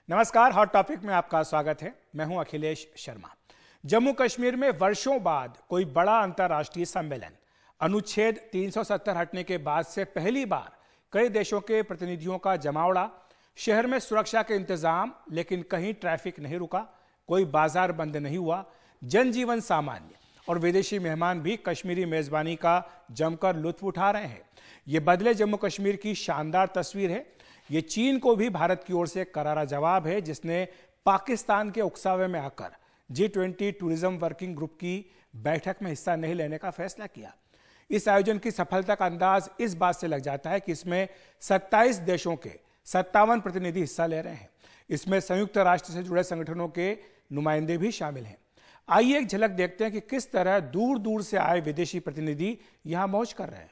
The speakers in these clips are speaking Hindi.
नमस्कार, हॉट टॉपिक में आपका स्वागत है। मैं हूं अखिलेश शर्मा। जम्मू कश्मीर में वर्षों बाद कोई बड़ा अंतर्राष्ट्रीय सम्मेलन। अनुच्छेद 370 हटने के बाद से पहली बार कई देशों के प्रतिनिधियों का जमावड़ा। शहर में सुरक्षा के इंतजाम, लेकिन कहीं ट्रैफिक नहीं रुका, कोई बाजार बंद नहीं हुआ, जनजीवन सामान्य और विदेशी मेहमान भी कश्मीरी मेजबानी का जमकर लुत्फ उठा रहे हैं। ये बदले जम्मू कश्मीर की शानदार तस्वीर है। ये चीन को भी भारत की ओर से करारा जवाब है, जिसने पाकिस्तान के उकसावे में आकर G20 टूरिज्म वर्किंग ग्रुप की बैठक में हिस्सा नहीं लेने का फैसला किया। इस आयोजन की सफलता का अंदाज इस बात से लग जाता है कि इसमें 27 देशों के 57 प्रतिनिधि हिस्सा ले रहे हैं। इसमें संयुक्त राष्ट्र से जुड़े संगठनों के नुमाइंदे भी शामिल हैं। आइए एक झलक देखते हैं कि किस तरह दूर दूर से आए विदेशी प्रतिनिधि यहां मौज कर रहे हैं।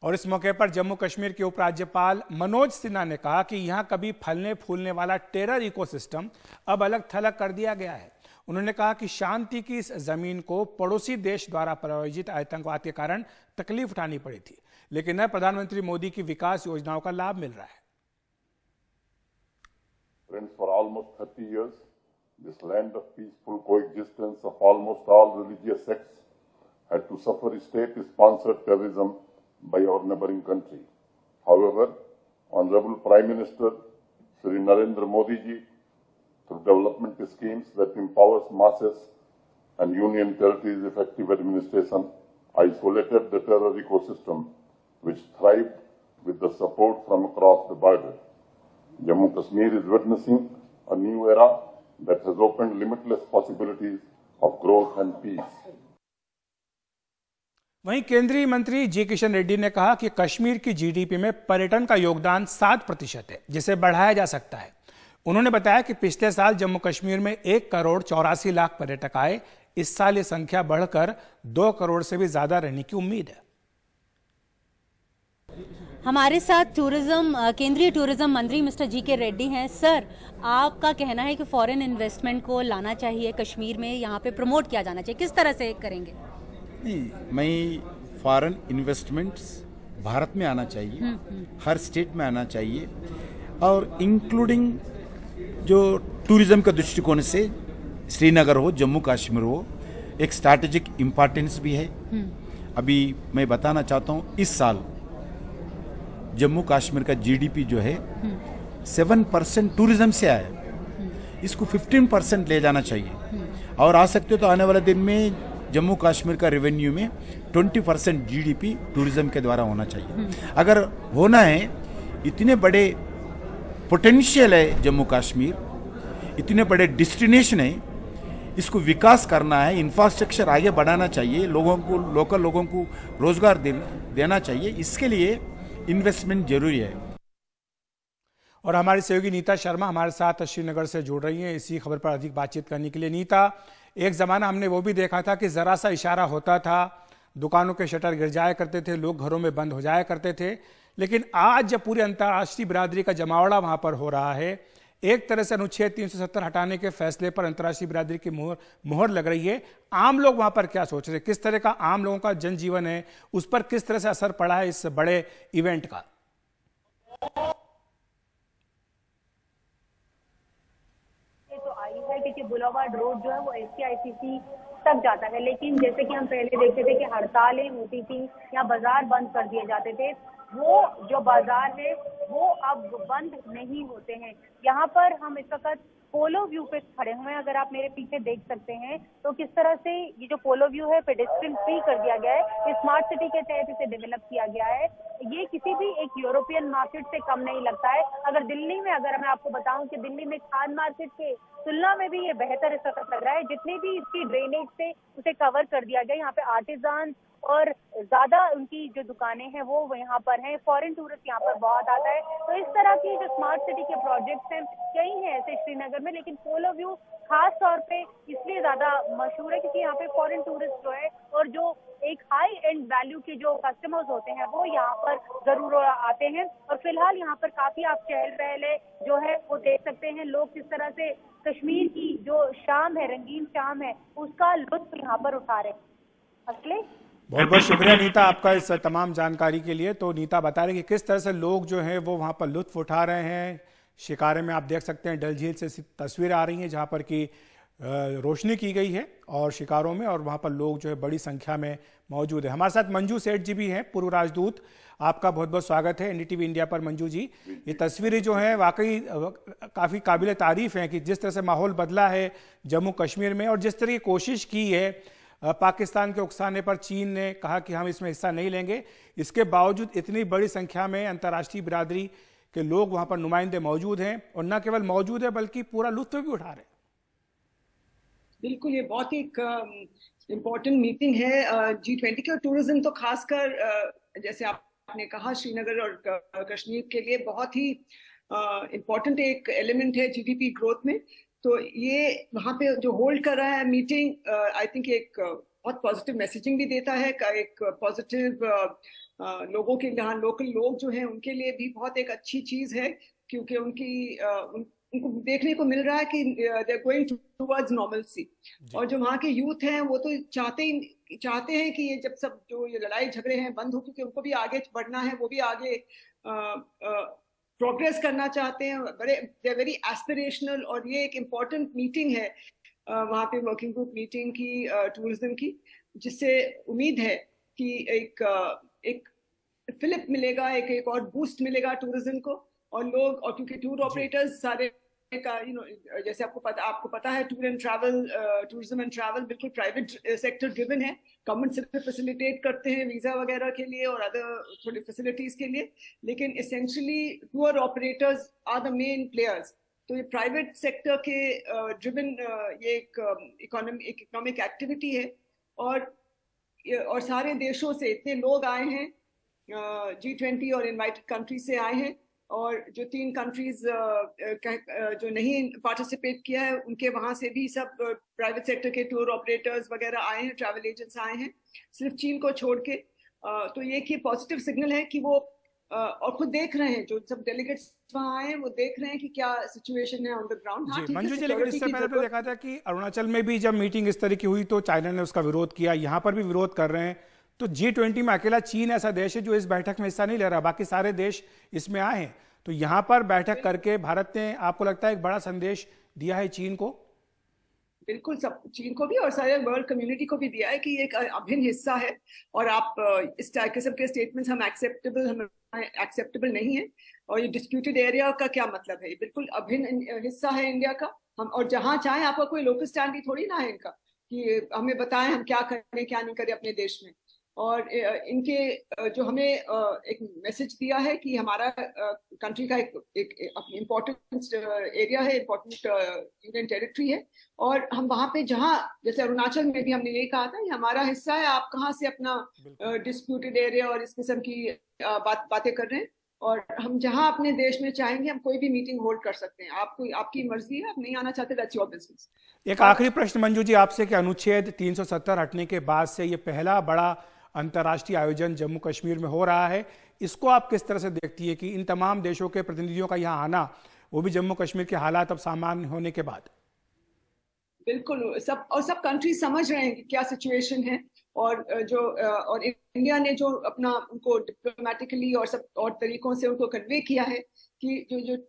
और इस मौके पर जम्मू कश्मीर के उपराज्यपाल मनोज सिन्हा ने कहा कि यहां कभी फलने फूलने वाला टेरर इकोसिस्टम अब अलग थलग कर दिया गया है। उन्होंने कहा कि शांति की इस जमीन को पड़ोसी देश द्वारा प्रायोजित आतंकवाद के कारण तकलीफ उठानी पड़ी थी, लेकिन अब प्रधानमंत्री मोदी की विकास योजनाओं का लाभ मिल रहा है। For almost 30 years, this land of peaceful coexistence of almost all religious sects had to suffer state-sponsored terrorism by our neighboring country. However, Honorable Prime Minister Shri Narendra Modi ji, through development schemes that empowers masses and union territories' effective administration, isolated the terror ecosystem, which thrived with the support from across the border. Jammu Kashmir is witnessing a new era that has opened limitless possibilities of growth and peace. वहीं केंद्रीय मंत्री जी किशन रेड्डी ने कहा कि कश्मीर की जीडीपी में पर्यटन का योगदान 7% है, जिसे बढ़ाया जा सकता है। उन्होंने बताया कि पिछले साल जम्मू कश्मीर में 1,84,00,000 पर्यटक आए। इस साल ये संख्या बढ़कर 2 करोड़ से भी ज्यादा रहने की उम्मीद है। हमारे साथ केंद्रीय टूरिज्म मंत्री मिस्टर जी के रेड्डी हैं। सर, आपका कहना है कि फॉरेन इन्वेस्टमेंट को लाना चाहिए कश्मीर में, यहाँ पे प्रमोट किया जाना चाहिए, किस तरह से करेंगे? नहीं, मैं फॉरेन इन्वेस्टमेंट्स भारत में आना चाहिए, हर स्टेट में आना चाहिए, और इंक्लूडिंग जो टूरिज्म के दृष्टिकोण से श्रीनगर हो, जम्मू कश्मीर हो, एक स्ट्रैटेजिक इम्पोर्टेंस भी है। अभी मैं बताना चाहता हूँ, इस साल जम्मू कश्मीर का जीडीपी जो है 7% टूरिज्म से आया। इसको 15% ले जाना चाहिए, और आ सकते हो तो आने वाले दिन में जम्मू कश्मीर का रेवेन्यू में 20% जीडीपी टूरिज्म के द्वारा होना चाहिए। अगर होना है, इतने बड़े पोटेंशियल है जम्मू कश्मीर, इतने बड़े डेस्टिनेशन है, इसको विकास करना है, इंफ्रास्ट्रक्चर आगे बढ़ाना चाहिए, लोगों को, लोकल लोगों को रोजगार देना चाहिए। इसके लिए इन्वेस्टमेंट जरूरी है। और हमारी सहयोगी नीता शर्मा हमारे साथ श्रीनगर से जुड़ रही हैं इसी खबर पर अधिक बातचीत करने के लिए। नीता, एक जमाना हमने वो भी देखा था कि जरा सा इशारा होता था, दुकानों के शटर गिर जाया करते थे, लोग घरों में बंद हो जाया करते थे, लेकिन आज जब पूरी अंतर्राष्ट्रीय बिरादरी का जमावड़ा वहां पर हो रहा है, एक तरह से अनुच्छेद 370 हटाने के फैसले पर अंतर्राष्ट्रीय बिरादरी की मुहर लग रही है। आम लोग वहां पर क्या सोच रहे हैं? किस तरह का आम लोगों का जनजीवन है, उस पर किस तरह से असर पड़ा है इस बड़े इवेंट का? क्योंकि बुलावार्ड रोड जो है वो SKICC तक जाता है, लेकिन जैसे कि हम पहले देखते थे कि हड़तालें होती थी या बाजार बंद कर दिए जाते थे, वो जो बाजार है वो अब बंद नहीं होते हैं। यहाँ पर हम इस वक्त पोलो व्यू पे खड़े हुए हैं। अगर आप मेरे पीछे देख सकते हैं तो किस तरह से ये जो पोलो व्यू है पेडेस्ट्रियन फ्री कर दिया गया है। स्मार्ट सिटी के तहत इसे डेवलप किया गया है। ये किसी भी एक यूरोपियन मार्केट से कम नहीं लगता है। अगर दिल्ली में, अगर मैं आपको बताऊं कि दिल्ली में खान मार्केट के तुलना में भी ये बेहतर इस वक्त लग रहा है। जितनी भी इसकी ड्रेनेज से उसे कवर कर दिया गया। यहाँ पे आर्टिजान और ज्यादा उनकी जो दुकानें हैं वो यहाँ पर हैं। फॉरेन टूरिस्ट यहाँ पर बहुत आता है। तो इस तरह की जो स्मार्ट सिटी के प्रोजेक्ट्स हैं कई हैं ऐसे श्रीनगर में, लेकिन पोलो व्यू खास तौर पे इसलिए इसलिए ज्यादा मशहूर है क्योंकि यहाँ पे फॉरेन टूरिस्ट जो है और जो एक हाई एंड वैल्यू के जो कस्टमर्स होते हैं वो यहाँ पर जरूर आते हैं। और फिलहाल यहाँ पर काफी आप चहल पहल जो है वो देख सकते हैं, लोग किस तरह से कश्मीर की जो शाम है, रंगीन शाम है, उसका लुत्फ यहाँ पर उठा रहे हैं। अखिलेश, बहुत बहुत शुक्रिया नीता आपका इस तमाम जानकारी के लिए। तो नीता बता रहे कि किस तरह से लोग जो हैं वो वहाँ पर लुत्फ उठा रहे हैं। शिकारे में आप देख सकते हैं डल झील से तस्वीरें आ रही हैं जहाँ पर की रोशनी की गई है और शिकारों में, और वहाँ पर लोग जो है बड़ी संख्या में मौजूद है। हमारे साथ मंजू सेठ जी भी हैं, पूर्व राजदूत। आपका बहुत बहुत स्वागत है एनडीटीवी इंडिया पर मंजू जी। ये तस्वीरें जो हैं वाकई काफ़ी काबिल तारीफ हैं कि जिस तरह से माहौल बदला है जम्मू कश्मीर में, और जिस तरह की कोशिश की है पाकिस्तान के उकसाने पर चीन ने कहा कि हम इसमें हिस्सा नहीं लेंगे, इसके बावजूद इतनी बड़ी संख्या में अंतर्राष्ट्रीय बिरादरी के लोग वहाँ पर नुमाइंदे मौजूद हैं, और न केवल मौजूद है बल्कि पूरा लुत्फ भी उठा रहे हैं। बिल्कुल, ये बहुत एक इम्पोर्टेंट मीटिंग है G20 की, और टूरिज्म तो खासकर जैसे आपने कहा श्रीनगर और कश्मीर के लिए बहुत ही इम्पोर्टेंट एक एलिमेंट है जीडीपी ग्रोथ में। तो ये वहाँ पे जो होल्ड कर रहा है मीटिंग, आई थिंक एक बहुत पॉजिटिव मैसेजिंग भी देता है, एक पॉजिटिव लोगों के यहाँ लोकल लोग जो हैं उनके लिए भी बहुत एक अच्छी चीज है, क्योंकि उनको देखने को मिल रहा है कि they are going towards normalcy. और जो वहाँ के यूथ हैं वो तो चाहते हैं कि ये जब सब जो ये लड़ाई झगड़े हैं बंद हो, क्योंकि उनको भी आगे बढ़ना है, वो भी आगे प्रोग्रेस करना चाहते हैं। दे आर वेरी एस्पिरेशनल, और ये एक इम्पॉर्टेंट मीटिंग है वहाँ पे वर्किंग ग्रुप मीटिंग की टूरिज्म की, जिससे उम्मीद है कि एक फिलिप मिलेगा, एक और बूस्ट मिलेगा टूरिज्म को। और लोग, और क्योंकि टूर ऑपरेटर्स सारे का जैसे आपको पता है टूरिज्म एंड ट्रैवल बिल्कुल प्राइवेट सेक्टर ड्रिवन है। गवर्नमेंट सिर्फ फैसिलिटेट करते हैं वीजा वगैरह के लिए और अदर थोड़ी फैसिलिटीज के लिए, लेकिन essentially tour operators are the main players. तो ये प्राइवेट सेक्टर के ड्रिवन ये एक इकोनॉमिक एक्टिविटी है, और सारे देशों से इतने लोग आए हैं, G20 और इनवाइटेड कंट्री से आए हैं, और जो 3 कंट्रीज जो नहीं पार्टिसिपेट किया है उनके वहां से भी सब प्राइवेट सेक्टर के टूर ऑपरेटर्स वगैरह आए हैं, ट्रैवल एजेंट्स आए हैं, सिर्फ चीन को छोड़ के। तो ये कि पॉजिटिव सिग्नल है कि वो और खुद देख रहे हैं, जो सब डेलीगेट्स वहाँ आए हैं वो देख रहे हैं कि क्या सिचुएशन है ऑन द ग्राउंड। हाँ, मंजू जी, लेकिन इससे पहले तो देखा था कि अरुणाचल में भी जब मीटिंग इस तरह की हुई तो चाइना ने उसका विरोध किया, यहाँ पर भी विरोध कर रहे हैं। तो G20 में अकेला चीन ऐसा देश है जो इस बैठक में हिस्सा नहीं ले रहा, बाकी सारे देश इसमें आए हैं। तो यहाँ पर बैठक करके भारत ने, आपको लगता है, एक बड़ा संदेश दिया है चीन को? बिल्कुल, सब चीन को भी और सारे वर्ल्ड कम्युनिटी को भी दिया है कि एक अभिन्न हिस्सा है, और आप इस किस्म के स्टेटमेंट्स हम एक्सेप्टेबल नहीं है। और ये डिस्प्यूटेड एरिया का क्या मतलब है? ये बिल्कुल अभिन्न हिस्सा है इंडिया का। हम और जहाँ चाहें, आपका कोई लोकल स्टैंड थोड़ी ना है इनका कि हमें बताएं हम क्या करें क्या नहीं करें अपने देश में। और इनके जो हमें एक मैसेज दिया है कि हमारा कंट्री का एक इम्पोर्टेंट एरिया है, इम्पोर्टेंट यूनियन टेरिटरी है, और हम वहाँ पे जहाँ, जैसे अरुणाचल में भी हमने यही कहा था, ये हमारा हिस्सा है, आप कहाँ से अपना डिस्प्यूटेड एरिया और इस किस्म की बातें कर रहे हैं। और हम जहाँ अपने देश में चाहेंगे हम कोई भी मीटिंग होल्ड कर सकते हैं। आपकी मर्जी है, आप नहीं आना चाहते, दैट्स योर बिजनेस। एक आखिरी प्रश्न मंजू जी आपसे कि अनुच्छेद 370 हटने के बाद से ये पहला बड़ा अंतर्राष्ट्रीय आयोजन जम्मू कश्मीर में हो रहा है, इसको आप किस तरह से देखती है कि इन तमाम देशों के प्रतिनिधियों का यहाँ आना, वो भी जम्मू कश्मीर के हालात अब सामान्य होने के बाद? बिल्कुल, सब कंट्री समझ रहे हैं कि क्या सिचुएशन है, और इंडिया ने जो अपना उनको डिप्लोमेटिकली और सब और तरीकों से उनको कन्वे किया है कि जो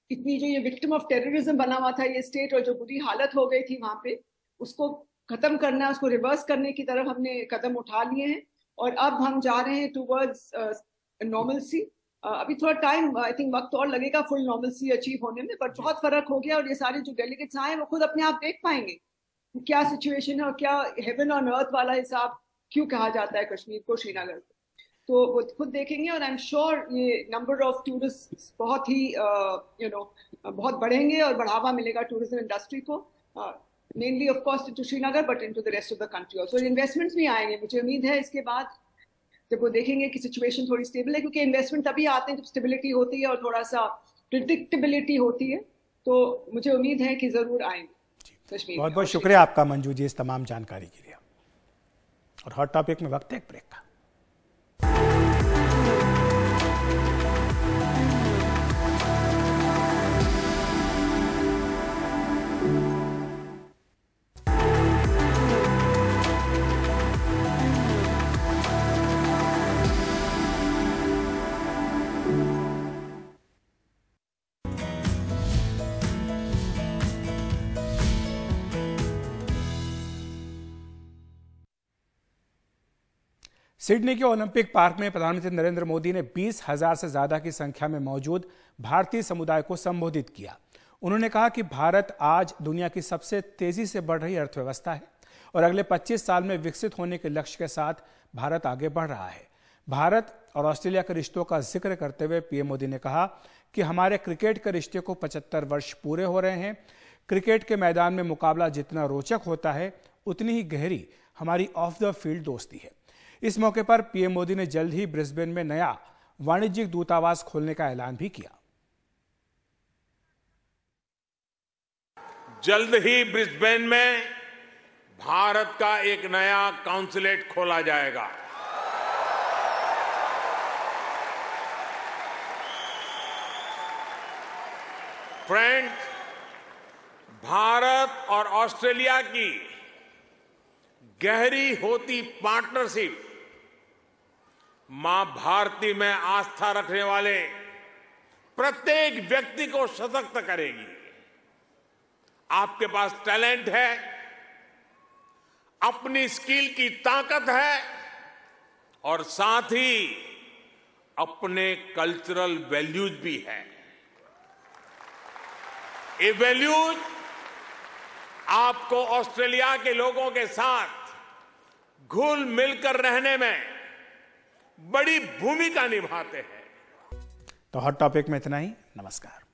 इतनी जो ये विक्टिम ऑफ टेररिज्म बना हुआ था ये स्टेट, और जो बुरी हालत हो गई थी वहाँ पे, उसको खत्म करना, उसको रिवर्स करने की तरफ हमने कदम उठा लिए हैं, और अब हम जा रहे हैं टूवर्ड्स नॉर्मलसी। अभी थोड़ा टाइम, आई थिंक वक्त और लगेगा फुल नॉर्मलसी अचीव होने में, बट बहुत फर्क हो गया। और ये सारे जो डेलीगेट्स आए वो खुद अपने आप देख पाएंगे क्या सिचुएशन है और क्या हेवन ऑन अर्थ वाला हिसाब क्यों कहा जाता है कश्मीर को, श्रीनगर को। तो वो खुद देखेंगे, और आई एम श्योर ये नंबर ऑफ टूरिस्ट बहुत ही बहुत बढ़ेंगे और बढ़ावा मिलेगा टूरिज्म इंडस्ट्री को, mainly of course to Srinagar but into the rest of the country also. Investments भी आएंगे, मुझे उम्मीद है इसके बाद, जब वो देखेंगे कि सिचुएशन थोड़ी स्टेबल है, क्योंकि इन्वेस्टमेंट तभी आते हैं जब स्टेबिलिटी होती है और थोड़ा सा प्रिडिक्टेबिलिटी होती है। तो मुझे उम्मीद है कि जरूर आएंगे। कश्मीर। बहुत बहुत शुक्रिया आपका मंजू जी इस तमाम जानकारी के लिए। और हॉट टॉपिक में वक्त है एक ब्रेक का। सिडनी के ओलंपिक पार्क में प्रधानमंत्री नरेंद्र मोदी ने 20,000 से ज्यादा की संख्या में मौजूद भारतीय समुदाय को संबोधित किया। उन्होंने कहा कि भारत आज दुनिया की सबसे तेजी से बढ़ रही अर्थव्यवस्था है और अगले 25 साल में विकसित होने के लक्ष्य के साथ भारत आगे बढ़ रहा है। भारत और ऑस्ट्रेलिया के रिश्तों का जिक्र करते हुए पीएम मोदी ने कहा कि हमारे क्रिकेट के रिश्ते को 75 वर्ष पूरे हो रहे हैं। क्रिकेट के मैदान में मुकाबला जितना रोचक होता है उतनी ही गहरी हमारी ऑफ द फील्ड दोस्ती है। इस मौके पर पीएम मोदी ने जल्द ही ब्रिस्बेन में नया वाणिज्यिक दूतावास खोलने का ऐलान भी किया। जल्द ही ब्रिस्बेन में भारत का एक नया काउंसलेट खोला जाएगा। फ्रेंड्स, भारत और ऑस्ट्रेलिया की गहरी होती पार्टनरशिप मां भारती में आस्था रखने वाले प्रत्येक व्यक्ति को सशक्त करेगी। आपके पास टैलेंट है, अपनी स्किल की ताकत है और साथ ही अपने कल्चरल वैल्यूज भी है। ये वैल्यूज आपको ऑस्ट्रेलिया के लोगों के साथ घुल मिलकर रहने में बड़ी भूमिका निभाते हैं। तो हॉट टॉपिक में इतना ही। नमस्कार।